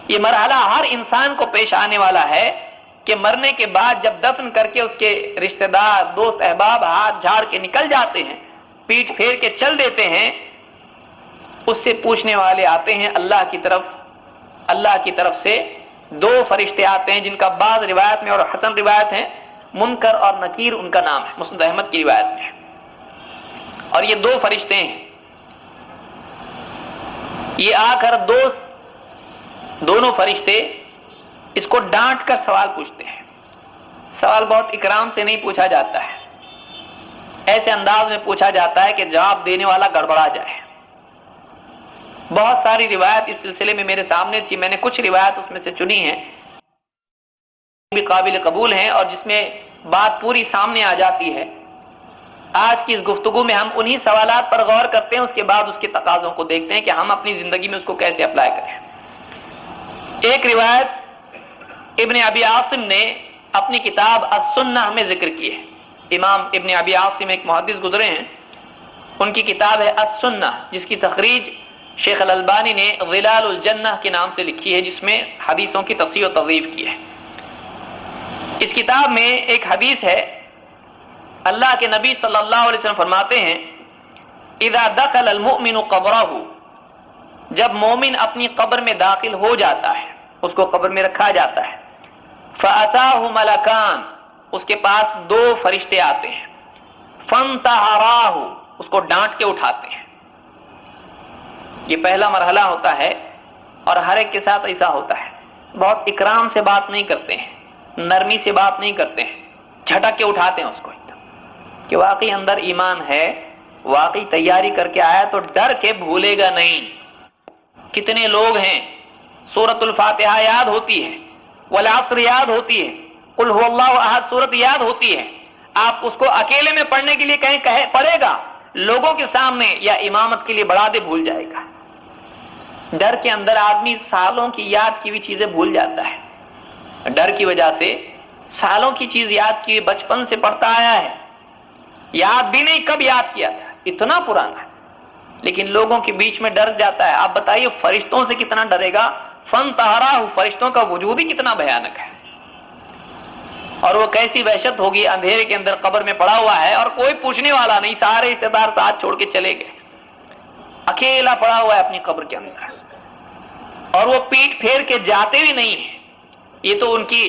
یہ مرحلہ ہر انسان کو پیش آنے والا ہے کہ مرنے کے بعد جب دفن کر کے اس کے رشتہ دار دوست احباب ہاتھ جھاڑ کے نکل جاتے ہیں، پیٹھ پھیر کے چل دیتے ہیں، اس سے پوچھنے والے آتے ہیں اللہ کی طرف سے دو فرشتے آتے ہیں جن کا بعض روایت میں اور حسن روایت ہے منکر اور نکیر ان کا نام ہے، مسند احمد کی روایت میں ہے، اور یہ دو فرشتے ہیں، یہ آ کر دونوں فرشتے اس کو ڈانٹ کر سوال پوچھتے ہیں۔ سوال بہت اکرام سے نہیں پوچھا جاتا ہے، ایسے انداز میں پوچھا جاتا ہے کہ جواب دینے والا گڑبڑا جائے۔ بہت ساری روایت اس سلسلے میں میرے سامنے تھی، میں نے کچھ روایت اس میں سے چنی ہیں بھی قابل قبول ہیں اور جس میں بات پوری سامنے آ جاتی ہے۔ آج کی اس گفتگو میں ہم انہی سوالات پر غور کرتے ہیں، اس کے بعد اس کے تقاضوں کو دیکھتے ہیں کہ ہم اپنی زندگی میں اس کو کیسے اپلائی کریں۔ ایک روایت ابن ابی عاصم نے اپنی کتاب السنہ میں ذکر کی ہے۔ امام ابن ابی عاصم ایک محدث گزرے ہیں، ان کی کتاب ہے السنہ جس کی تخریج شیخ الالبانی نے ظلال الجنہ کے نام سے لکھی ہے، جس میں حدیثوں کی تصحیح و تضعیف کی ہے۔ اس کتاب میں ایک حدیث ہے، اللہ کے نبی صلی اللہ علیہ وسلم فرماتے ہیں اذا دخل المؤمن قبرہ، جب مومن اپنی قبر میں داخل ہو جاتا ہے، اس کو قبر میں رکھا جاتا ہے، فأتاه ملکان، اس کے پاس دو فرشتے آتے ہیں، فانتحراہ، اس کو ڈانٹ کے اٹھاتے ہیں۔ یہ پہلا مرحلہ ہوتا ہے اور ہر ایک کے ساتھ ایسا ہوتا ہے، بہت اکرام سے بات نہیں کرتے ہیں، نرمی سے بات نہیں کرتے ہیں، جھٹک کے اٹھاتے ہیں اس کو کہ واقعی اندر ایمان ہے، واقعی تیاری کر کے آیا تو ڈر کے بھولے گا نہیں۔ کتنے لوگ ہیں سورۃ الفاتحہ یاد ہوتی ہے، والعصر یاد ہوتی ہے، قل هو اللہ احد سورت یاد ہوتی ہے، آپ اس کو اکیلے میں پڑھنے کے لیے کہیں پڑھے گا، لوگوں کے سامنے یا امامت کے لیے بڑھا دے بھول جائے گا۔ ڈر کے اندر آدمی سالوں کی یاد کی ہوئی چیزیں بھول جاتا ہے، ڈر کی وجہ سے سالوں کی چیز یاد کی ہوئی بچپن سے پڑھتا آیا ہے، یاد بھی نہیں کب یاد کیا تھا، اتنا پرانا ہے، لیکن لوگوں کے بیچ میں ڈر جاتا ہے۔ آپ بتائیے فرشتوں سے کتنا ڈرے گا، فانتحراہ، فرشتوں کا وجود ہی کتنا بھیانک ہے، اور وہ کیسی وحشت ہوگی، اندھیرے کے اندر قبر میں پڑا ہوا ہے اور کوئی پوچھنے والا نہیں، سارے رشتے دار ساتھ چھوڑ کے چلے گئے، اکیلا پڑا ہوا ہے اپنی قبر کے اندر، اور وہ پیٹ پھیر کے جاتے بھی نہیں ہیں، یہ تو ان کی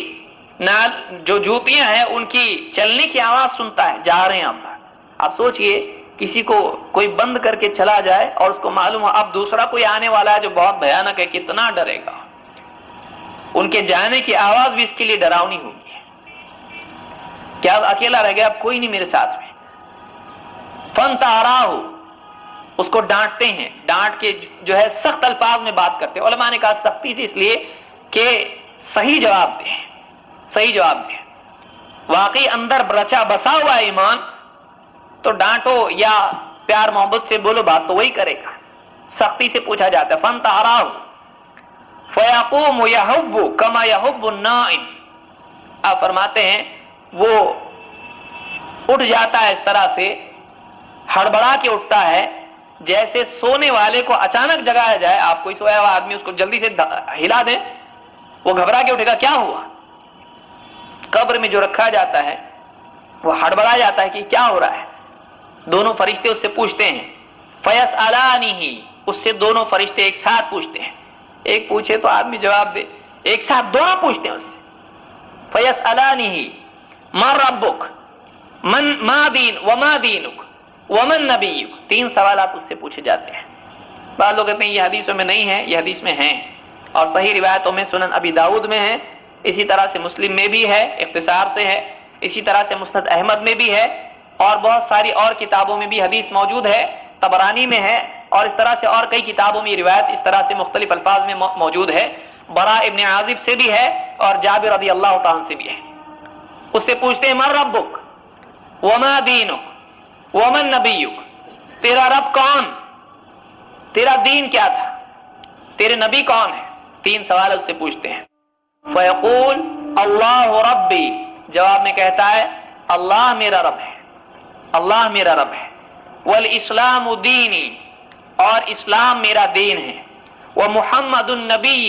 جو جوتیاں ہیں ان کی چلنے کی آواز سنتا ہے، جا رہے ہیں آپ سوچئے کسی کو کوئی بند کر کے چلا جائے اور اس کو معلوم ہو اب دوسرا کوئی آنے والا ہے جو بہت بھیانک ہے، کتنا ڈرے گا۔ ان کے جانے کی آواز بھی اس کے لیے ڈراؤنی ہوگی کہ اب اکیلا رہ گیا، اب کوئی نہیں میرے ساتھ میں۔ فانتحراہ، اس کو ڈانٹتے ہیں، ڈانٹ کے جو ہے سخت الفاظ میں بات کرتے ہیں۔ علماء نے کہا سختی سے اس لیے کہ صحیح جواب دیں، صحیح جواب دیں، واقعی اندر رچا بسا ہوا ایمان تو ڈانٹو یا پیار محبت سے بولو، بات تو وہی کرے گا۔ سختی سے پوچھا جاتا ہے، فانتحراہ فیقوم یحب کما یحب النائم، آپ فرماتے ہیں وہ اٹھ جاتا ہے اس طرح سے، ہڑبڑا کے اٹھتا ہے جیسے سونے والے کو اچانک جگایا جائے، آپ کوئی سویا ہوا آدمی اس کو جلدی سے ہلا دیں، وہ گھبرا کے اٹھے گا، کیا ہوا؟ قبر میں جو رکھا جاتا ہے وہ ہڑبڑا جاتا ہے کہ کیا ہو رہا ہے۔ دونوں فرشتے اس سے پوچھتے ہیں، فیسألانہ، اس سے دونوں فرشتے ایک ساتھ پوچھتے ہیں، ایک پوچھے تو آدمی جواب دے، ایک ساتھ دونوں پوچھتے ہیں اس سے، فیسألانہ من ربک ما دین وما دینک ومن نبیک، تین سوالات اس سے پوچھے جاتے ہیں۔ بعض لوگ کہتے ہیں یہ حدیثوں میں نہیں ہے، یہ حدیث میں ہیں، اور صحیح روایتوں میں سنن ابی داؤد میں ہے، اسی طرح سے مسلم میں بھی ہے، اختصار سے ہے، اسی طرح سے مسند احمد میں بھی ہے، اور بہت ساری اور کتابوں میں بھی حدیث موجود ہے، طبرانی میں ہے، اور اس طرح سے اور کئی کتابوں میں یہ روایت اس طرح سے مختلف الفاظ میں موجود ہے۔ براء ابن عازب سے بھی ہے اور جابر رضی اللہ تعالیٰ سے بھی ہے۔ اس سے پوچھتے ہیں من ربک وما دینک ومن نبیک، تیرا رب کون، تیرا دین کیا تھا، تیرے نبی کون ہے، تین سوال اس سے پوچھتے ہیں۔ فیقول اللہ ربی، جواب میں کہتا ہے اللہ میرا رب ہے، اللہ میرا رب ہے، والاسلام دینی، اور اسلام میرا دین ہے، ومحمد النبی،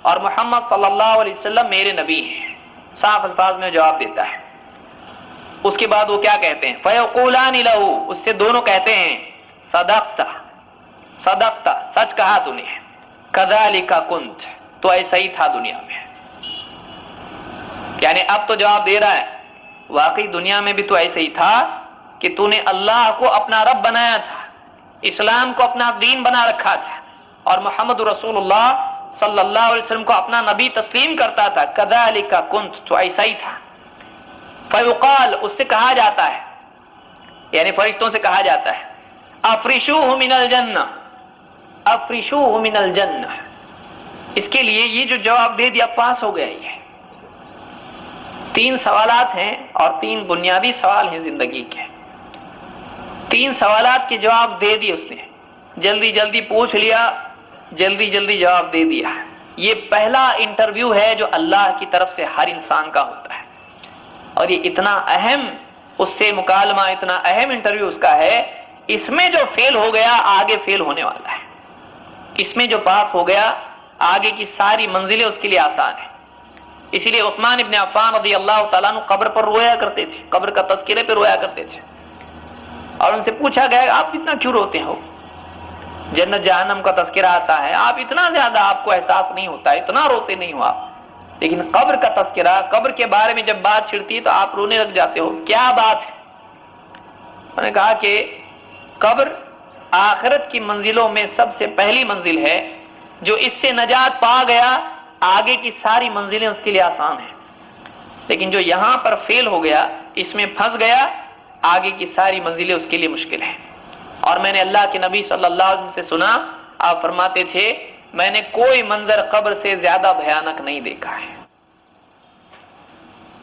اور محمد صلی اللہ علیہ وسلم میرے نبی ہیں. صاف الفاظ میں جواب دیتا ہے. اس کے بعد وہ کیا کہتے ہیں؟ فَيَقُولَانِ لَهُ، اس سے دونوں کہتے ہیں صدقت، صدقت، سچ کہا تو نے، كَذَلِكَ كُنْتَ، تو ایسا ہی تھا دنیا میں. یعنی اب تو جواب دے رہا ہے واقعی دنیا میں بھی تو ایسا ہی تھا کہ تو نے اللہ کو اپنا رب بنایا تھا، اسلام کو اپنا دین بنا رکھا تھا، اور محمد رسول اللہ صلی اللہ علیہ وسلم کو اپنا نبی تسلیم کرتا تھا. كَذَلِكَ كُنْتَ، تو ایسا ہی تھا. فَيُقَال، اس سے کہا جاتا ہے، یعنی فرشتوں سے کہا جاتا ہے، افرشوہ من الجنہ، افرشوہ من الجنہ. اس کے لیے یہ جو جواب دے دیا پاس ہو گیا. یہ 3 سوالات ہیں اور 3 بنیادی سوال ہیں زندگی کے. 3 سوالات کے جواب دے دیے اس نے، جلدی جلدی پوچھ لیا، جلدی جلدی جواب دے دیا. یہ پہلا انٹرویو ہے جو اللہ کی طرف سے ہر انسان کا ہوتا ہے، اور یہ اتنا اہم اس سے مکالمہ، اتنا اہم انٹرویو اس کا ہے. اس میں جو فیل ہو گیا آگے فیل ہونے والا ہے، اس میں جو پاس ہو گیا آگے کی ساری منزلیں اس کے لیے آسان ہیں. اسی لیے عثمان ابن عفان رضی اللہ تعالیٰ عنہ قبر پر رویا کرتے تھے، قبر کا تذکرے پہ رویا کرتے تھے. اور ان سے پوچھا گیا آپ اتنا کیوں روتے ہو؟ جنت جہنم کا تذکرہ آتا ہے، آپ اتنا زیادہ آپ کو احساس نہیں ہوتا، اتنا روتے نہیں ہو آپ، لیکن قبر کا تذکرہ، قبر کے بارے میں جب بات چھڑتی ہے تو آپ رونے لگ جاتے ہو. کیا بات ہے؟ انہوں نے کہا کہ قبر آخرت کی منزلوں میں سب سے پہلی منزل ہے، جو اس سے نجات پا گیا آگے کی ساری منزلیں اس کے لیے آسان ہیں، لیکن جو یہاں پر فیل ہو گیا، اس میں پھنس گیا، آگے کی ساری منزلیں اس کے لیے مشکل ہیں. اور میں نے اللہ کے نبی صلی اللہ علیہ وسلم سے سنا، آپ فرماتے تھے میں نے کوئی منظر قبر سے زیادہ بھیانک نہیں دیکھا ہے.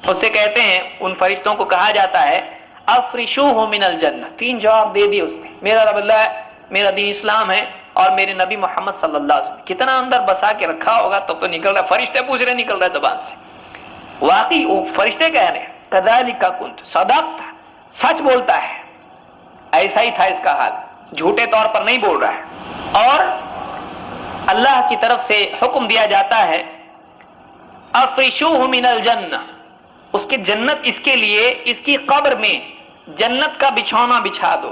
اس سے کہتے ہیں، ان فرشتوں کو کہا جاتا ہے افرشوہ من الجنہ. 3 جواب دے دیے اس نے، میرا رب اللہ ہے، میرا دین اسلام ہے، اور میرے نبی محمد صلی اللہ علیہ وسلم. کتنا اندر بسا کے رکھا ہوگا تب تو نکل رہا ہے. فرشتے پوچھ رہے، نکل رہا ہے زبان سے. واقعی وہ فرشتے کہہ رہے ہیں كَذَلِكَ كُنْتَ، صدقت، سچ بولتا ہے، ایسا ہی تھا اس کا حال، جھوٹے طور پر نہیں بول رہا ہے. اور اللہ کی طرف سے حکم دیا جاتا ہے افرشوہ من الجنہ، اس کے جنت، اس کے لیے اس کی قبر میں جنت کا بچھونا بچھا دو.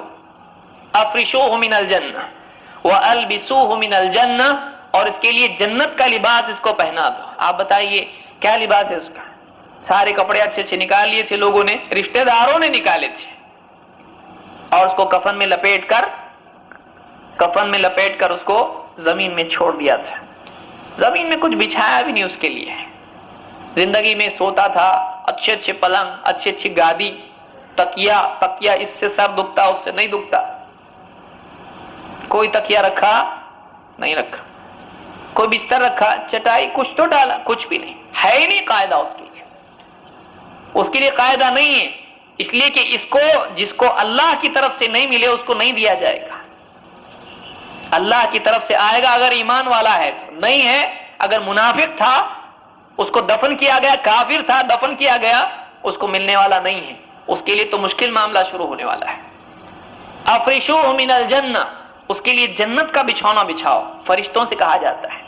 افرشوہ من الجنہ وَأَلْبِسُوهُ مِنَ الْجَنَّةِ، اور اس کے لیے جنت کا لباس اس کو پہنا دو. آپ بتائیے کیا لباس ہے اس کا؟ سارے کپڑے اچھے اچھے نکال لیے تھے لوگوں نے، رشتہ داروں نے نکالے تھے، اور اس کو کفن میں لپیٹ کر اس کو زمین میں چھوڑ دیا تھا. زمین میں کچھ بچھایا بھی نہیں اس کے لیے. زندگی میں سوتا تھا، اچھے اچھے پلنگ، اچھی اچھی گادی، تکیا، اس سے سر دکھتا، اس سے نہیں دکھتا. کوئی تکیا رکھا نہیں رکھا، کوئی بستر رکھا، چٹائی کچھ تو ڈالا، کچھ بھی نہیں ہے ہی نہیں قاعدہ اس کے لیے قاعدہ نہیں ہے. اس لیے کہ جس کو اللہ کی طرف سے نہیں ملے اس کو نہیں دیا جائے گا. اللہ کی طرف سے آئے گا اگر ایمان والا ہے تو، نہیں ہے اگر منافق تھا اس کو دفن کیا گیا، کافر تھا دفن کیا گیا، اس کو ملنے والا نہیں ہے. اس کے لیے تو مشکل معاملہ شروع ہونے والا ہے. افرشوہ من الجنہ، اس کے لیے جنت کا بچھونا بچھاؤ، فرشتوں سے کہا جاتا ہے.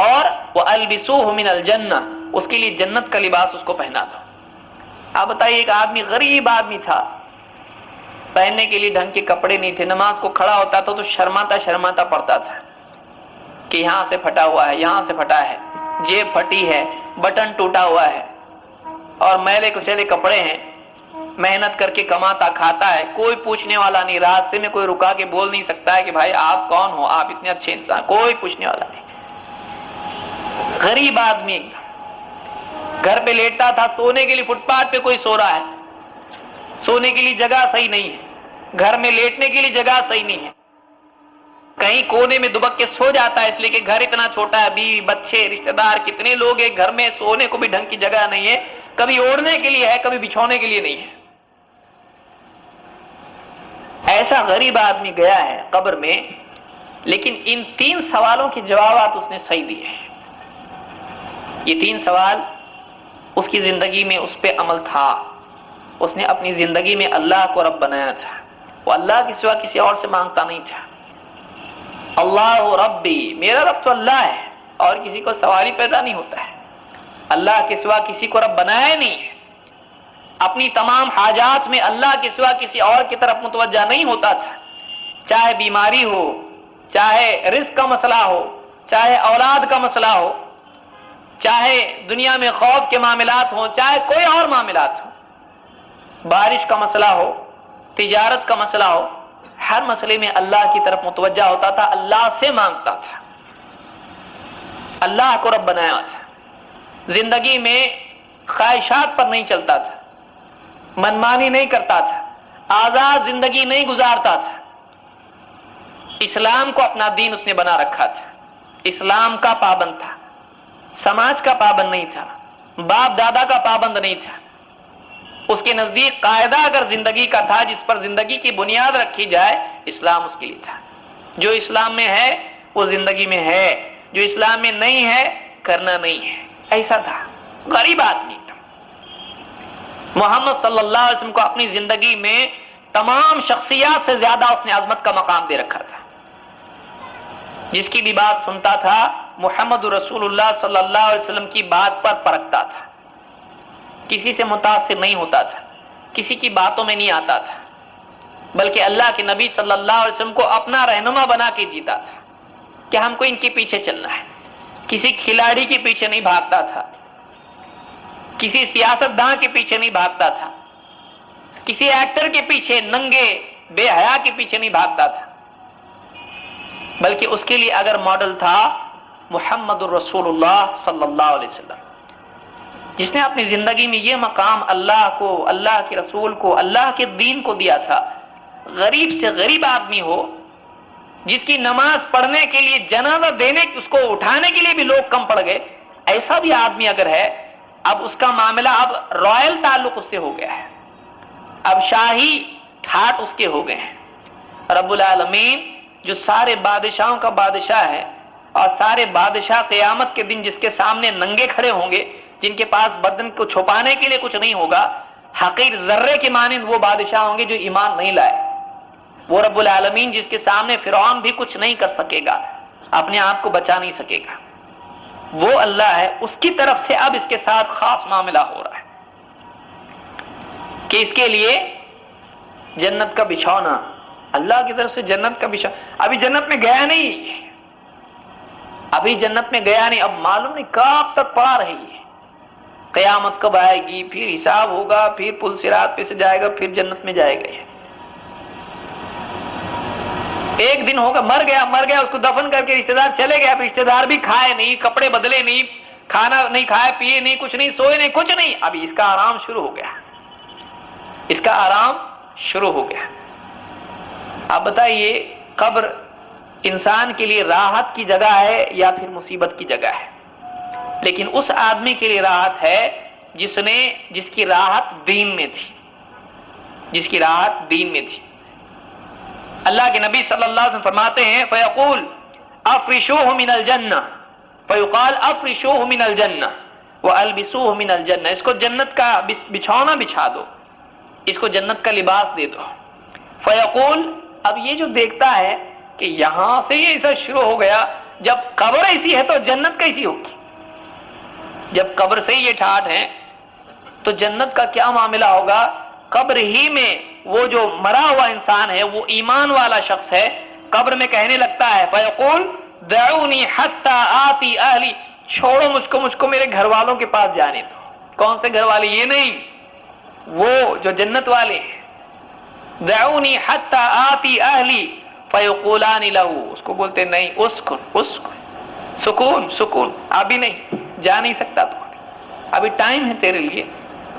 اور وَأَلْبِسُوهُ مِنَ الْجَنَّةِ، اس کے لیے جنت کا لباس اس کو پہنا دو. آپ بتائیے، ایک آدمی غریب آدمی تھا، پہننے کے لیے ڈھنگ کے کپڑے نہیں تھے، نماز کو کھڑا ہوتا تھا تو شرماتا پڑتا تھا کہ یہاں سے پھٹا ہوا ہے، یہاں سے پھٹا ہے، جیب پھٹی ہے، بٹن ٹوٹا ہوا ہے، اور میلے کچیلے کپڑے ہیں. محنت کر کے کماتا کھاتا ہے، کوئی پوچھنے والا نہیں، راستے میں کوئی رکا کے بول نہیں سکتا ہے کہ بھائی آپ کون ہو، آپ اتنے اچھے انسان، کوئی پوچھنے والا نہیں. غریب آدمی گھر پہ لیٹتا تھا، سونے کے لیے فٹ پاتھ پہ کوئی سو رہا ہے، سونے کے لیے جگہ صحیح نہیں ہے، گھر میں لیٹنے کے لیے جگہ صحیح نہیں ہے، کہیں کونے میں دبک کے سو جاتا ہے، اس لیے کہ گھر اتنا چھوٹا ہے، بیوی بچے رشتہ دار کتنے لوگ ہیں گھر میں، سونے کو بھی ڈھنگ کی جگہ نہیں ہے، کبھی اوڑھنے کے لیے ہے، کبھی بچھونے کے لیے نہیں ہے. ایسا غریب آدمی گیا ہے قبر میں، لیکن ان 3 سوالوں کے جوابات اس نے صحیح دیے ہیں. یہ 3 سوال اس کی زندگی میں اس پہ عمل تھا. اس نے اپنی زندگی میں اللہ کو رب بنایا تھا، وہ اللہ کے سوا کسی اور سے مانگتا نہیں تھا. اللہ ربی، میرا رب تو اللہ ہے، اور کسی کو سوال ہی پیدا نہیں ہوتا ہے. اللہ کے سوا کسی کو رب بنایا ہی نہیں ہے. اپنی تمام حاجات میں اللہ کے سوا کسی اور کی طرف متوجہ نہیں ہوتا تھا. چاہے بیماری ہو، چاہے رزق کا مسئلہ ہو، چاہے اولاد کا مسئلہ ہو، چاہے دنیا میں خوف کے معاملات ہوں، چاہے کوئی اور معاملات ہوں، بارش کا مسئلہ ہو، تجارت کا مسئلہ ہو، ہر مسئلے میں اللہ کی طرف متوجہ ہوتا تھا، اللہ سے مانگتا تھا، اللہ کو رب بنایا تھا. زندگی میں خواہشات پر نہیں چلتا تھا، منمانی نہیں کرتا تھا، آزاد زندگی نہیں گزارتا تھا. اسلام کو اپنا دین اس نے بنا رکھا تھا، اسلام کا پابند تھا، سماج کا پابند نہیں تھا، باپ دادا کا پابند نہیں تھا. اس کے نزدیک قاعدہ اگر زندگی کا تھا جس پر زندگی کی بنیاد رکھی جائے، اسلام اس کے لیے تھا. جو اسلام میں ہے وہ زندگی میں ہے، جو اسلام میں نہیں ہے کرنا نہیں ہے. ایسا تھا، غریب آدمی تھا. محمد صلی اللہ علیہ وسلم کو اپنی زندگی میں تمام شخصیات سے زیادہ اس نے عظمت کا مقام دے رکھا تھا. جس کی بھی بات سنتا تھا محمد رسول اللہ صلی اللہ علیہ وسلم کی بات پر پرکھتا تھا، کسی سے متاثر نہیں ہوتا تھا، کسی کی باتوں میں نہیں آتا تھا، بلکہ اللہ کے نبی صلی اللہ علیہ وسلم کو اپنا رہنما بنا کے جیتا تھا کہ ہم کو ان کے پیچھے چلنا ہے. کسی کھلاڑی کے پیچھے نہیں بھاگتا تھا، کسی سیاست داں کے پیچھے نہیں بھاگتا تھا، کسی ایکٹر کے پیچھے ننگے بے حیا کے پیچھے نہیں بھاگتا تھا، بلکہ اس کے لیے اگر ماڈل تھا محمد الرسول اللہ صلی اللہ علیہ وسلم، جس نے اپنی زندگی میں یہ مقام اللہ کو، اللہ کے رسول کو، اللہ کے دین کو دیا تھا. غریب سے غریب آدمی ہو، جس کی نماز پڑھنے کے لیے، جنازہ دینے، اس کو اٹھانے کے لیے بھی لوگ کم پڑ گئے، ایسا بھی آدمی اگر ہے، اب اس کا معاملہ اب رائل تعلق اس سے ہو گیا ہے، اب شاہی ٹھاٹ اس کے ہو گئے ہیں. رب العالمین جو سارے بادشاہوں کا بادشاہ ہے، اور سارے بادشاہ قیامت کے دن جس کے سامنے ننگے کھڑے ہوں گے، جن کے پاس بدن کو چھپانے کے لیے کچھ نہیں ہوگا، حقیر ذرے کے مانند وہ بادشاہ ہوں گے جو ایمان نہیں لائے. وہ رب العالمین جس کے سامنے فرعون بھی کچھ نہیں کر سکے گا، اپنے آپ کو بچا نہیں سکے گا، وہ اللہ ہے. اس کی طرف سے اب اس کے ساتھ خاص معاملہ ہو رہا ہے کہ اس کے لیے جنت کا بچھونا، اللہ کی طرف سے جنت کا بچھونا. ابھی جنت میں گیا نہیں، ابھی جنت میں گیا نہیں، اب معلوم نہیں کب تک پڑا رہی ہے. قیامت کب آئے گی، پھر حساب ہوگا، پھر پل صراط پہ سے جائے گا، پھر جنت میں جائے گا. ایک دن ہوگا، مر گیا، اس کو دفن کر کے رشتہ دار چلے گئے. اب رشتہ دار بھی کھائے نہیں، کپڑے بدلے نہیں، کھانا نہیں کھائے، پیے نہیں، کچھ نہیں، سوئے نہیں، کچھ نہیں. ابھی اس کا آرام شروع ہو گیا، اس کا آرام شروع ہو گیا. آپ بتائیے، قبر انسان کے لیے راحت کی جگہ ہے یا پھر مصیبت کی جگہ ہے؟ لیکن اس آدمی کے لیے راحت ہے جس کی راحت دین میں تھی، جس کی راحت دین میں تھی. اللہ کے نبی صلی اللہ علیہ وسلم فرماتے ہیں فیقول افرشوہ من الجنہ، فیقال افرشوہ من الجنہ والبسوہ من الجنہ. اس کو جنت کا بچھونا بچھا دو، اس کو جنت کا لباس دے دو. فیقول، اب یہ جو دیکھتا ہے کہ یہاں سے یہ ایسا شروع ہو گیا، جب قبر ایسی ہے تو جنت کیسی ہوگی؟ جب قبر سے یہ ٹھاٹ ہے تو جنت کا کیا معاملہ ہوگا؟ قبر ہی میں وہ جو مرا ہوا انسان ہے، وہ ایمان والا شخص ہے، قبر میں کہنے لگتا ہے فیقول دعونی حتی آتی اہلی، چھوڑو مجھ کو میرے گھر والوں کے پاس جانے دو. کون سے گھر والے؟ یہ نہیں، وہ جو جنت والے ہیں. دعونی حتی آتی اہلی فیقولان لہ، اس کو بولتے نہیں، سکون، ابھی نہیں، جا نہیں سکتا تو، ابھی ٹائم ہے تیرے لیے،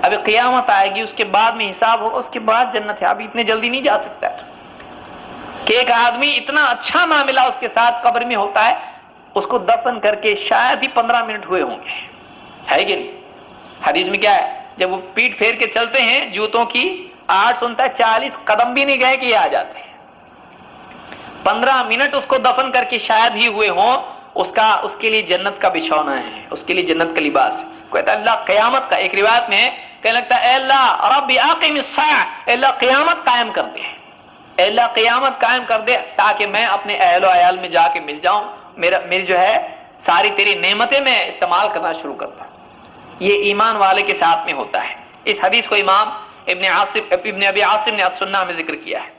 ابھی قیامت آئے گی، اس کے بعد میں حساب ہوگا، اس کے بعد جنت ہے، ابھی اتنے جلدی نہیں جا سکتا. کہ ایک آدمی اتنا اچھا معاملہ اس کے ساتھ قبر میں ہوتا ہے، اس کو دفن کر کے شاید ہی 15 منٹ ہوئے ہوں گے، ہے کہ نہیں؟ حدیث میں کیا ہے، جب وہ پیٹ پھیر کے چلتے ہیں جوتوں کی آہٹ سنتا ہے، 40 قدم بھی نہیں گئے کہ یہ آ جاتے ہیں. 15 منٹ اس کو دفن کر کے شاید ہی ہوئے ہوں، اس کے لیے جنت کا بچھونا ہے، اس کے لیے جنت کا لباس ہے. کہتا ہے اللہ قیامت کا، ایک روایت میں ہے کہنے لگتا ہے اے اللہ رب اقم الساعہ، اے اللہ قیامت قائم کر دے، اے اللہ قیامت قائم کر دے، تاکہ میں اپنے اہل و عیال میں جا کے مل جاؤں، میری جو ہے ساری تیری نعمتیں میں استعمال کرنا شروع کرتا ہوں. یہ ایمان والے کے ساتھ میں ہوتا ہے. اس حدیث کو امام ابن ابی عاصم نے السنہ میں ذکر کیا ہے.